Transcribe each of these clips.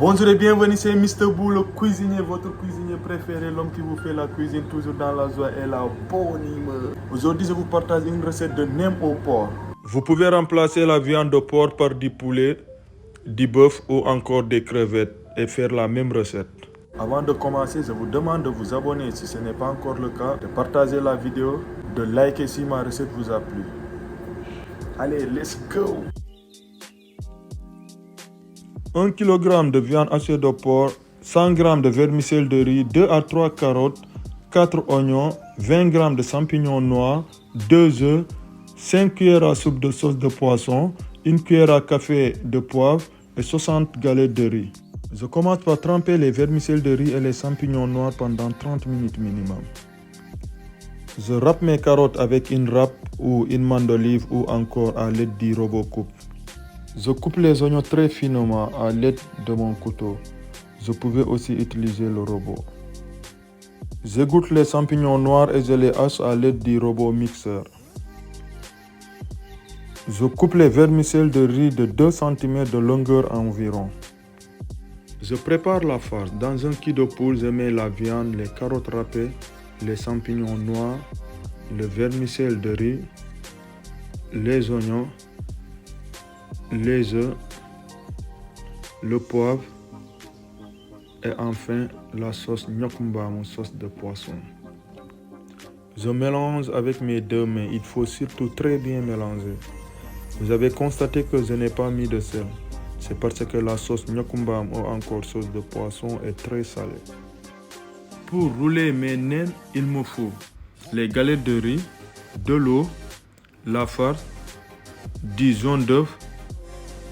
Bonjour et bienvenue, c'est Mr. Boo, le cuisinier, votre cuisinier préféré, l'homme qui vous fait la cuisine toujours dans la joie et la bonne humeur. Aujourd'hui, je vous partage une recette de nem au porc. Vous pouvez remplacer la viande de porc par du poulet, du bœuf ou encore des crevettes et faire la même recette. Avant de commencer, je vous demande de vous abonner si ce n'est pas encore le cas, de partager la vidéo, de liker si ma recette vous a plu. Allez, let's go! 1 kg de viande hachée de porc, 100 g de vermicelle de riz, 2 à 3 carottes, 4 oignons, 20 g de champignons noirs, 2 œufs, 5 cuillères à soupe de sauce de poisson, 1 cuillère à café de poivre et 60 galettes de riz. Je commence par tremper les vermicelles de riz et les champignons noirs pendant 30 minutes minimum. Je râpe mes carottes avec une râpe ou une main d'olive ou encore à l'aide du robot coupe. Je coupe les oignons très finement à l'aide de mon couteau. Je pouvais aussi utiliser le robot. J'égoutte les champignons noirs et je les hache à l'aide du robot mixeur. Je coupe les vermicelles de riz de 2 cm de longueur environ. Je prépare la farce. Dans un kit de poule, je mets la viande, les carottes râpées, les champignons noirs, le vermicelle de riz, les oignons, les œufs, le poivre et enfin la sauce Nyokmbam, sauce de poisson. Je mélange avec mes deux mains, il faut surtout très bien mélanger. Vous avez constaté que je n'ai pas mis de sel, c'est parce que la sauce Nyokmbam ou encore sauce de poisson est très salée. Pour rouler mes nems, il me faut les galettes de riz, de l'eau, la farce, du jaune d'œuf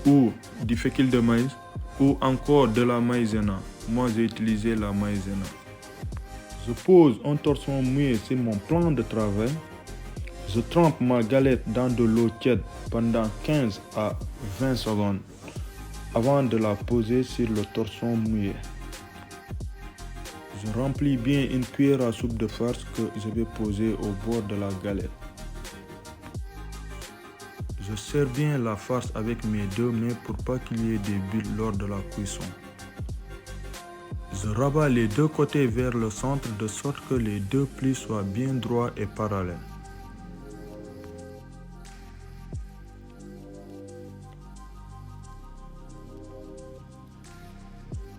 ou du fécule de maïs ou encore de la maïzena. Moi j'ai utilisé la maïzena. Je pose un torchon mouillé sur mon plan de travail. Je trempe ma galette dans de l'eau tiède pendant 15 à 20 secondes avant de la poser sur le torchon mouillé. Je remplis bien une cuillère à soupe de farce que je vais poser au bord de la galette. Je serre bien la farce avec mes deux mains pour pas qu'il y ait des bulles lors de la cuisson. Je rabats les deux côtés vers le centre de sorte que les deux plis soient bien droits et parallèles.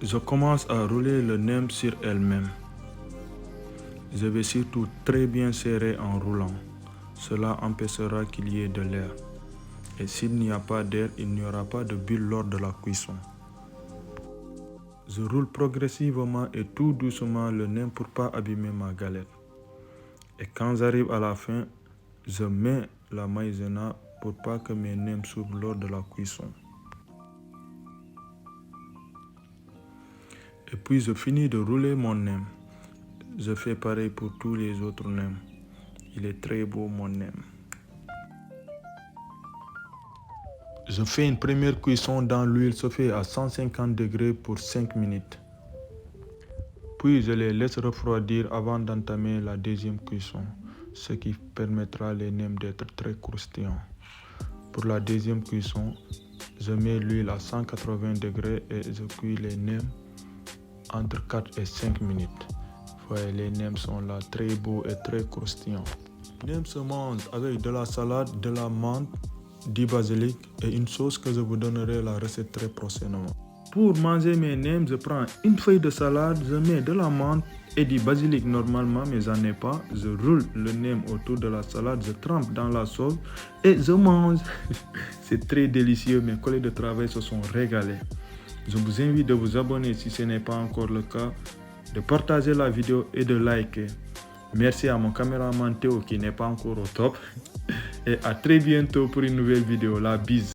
Je commence à rouler le nem sur elle-même. Je vais surtout très bien serrer en roulant. Cela empêchera qu'il y ait de l'air. Et s'il n'y a pas d'air, il n'y aura pas de bulles lors de la cuisson. Je roule progressivement et tout doucement le nem pour ne pas abîmer ma galette. Et quand j'arrive à la fin, je mets la maïzena pour pas que mes nems s'ouvrent lors de la cuisson. Et puis je finis de rouler mon nem. Je fais pareil pour tous les autres nems. Il est très beau mon nem. Je fais une première cuisson dans l'huile chauffée à 150 degrés pour 5 minutes. Puis je les laisse refroidir avant d'entamer la deuxième cuisson, ce qui permettra les nems d'être très croustillants. Pour la deuxième cuisson, je mets l'huile à 180 degrés et je cuis les nems entre 4 et 5 minutes. Voyez, les nems sont là très beaux et très croustillants. Les nems se mangent avec de la salade, de la menthe, du basilic et une sauce que je vous donnerai la recette très prochainement. Pour manger mes nems, je prends une feuille de salade, je mets de la menthe et du basilic normalement, mais j'en ai pas. Je roule le nem autour de la salade, je trempe dans la sauce et je mange. C'est très délicieux, mes collègues de travail se sont régalés. Je vous invite de vous abonner si ce n'est pas encore le cas, de partager la vidéo et de liker. Merci à mon caméraman Théo qui n'est pas encore au top. Et à très bientôt pour une nouvelle vidéo. La bise.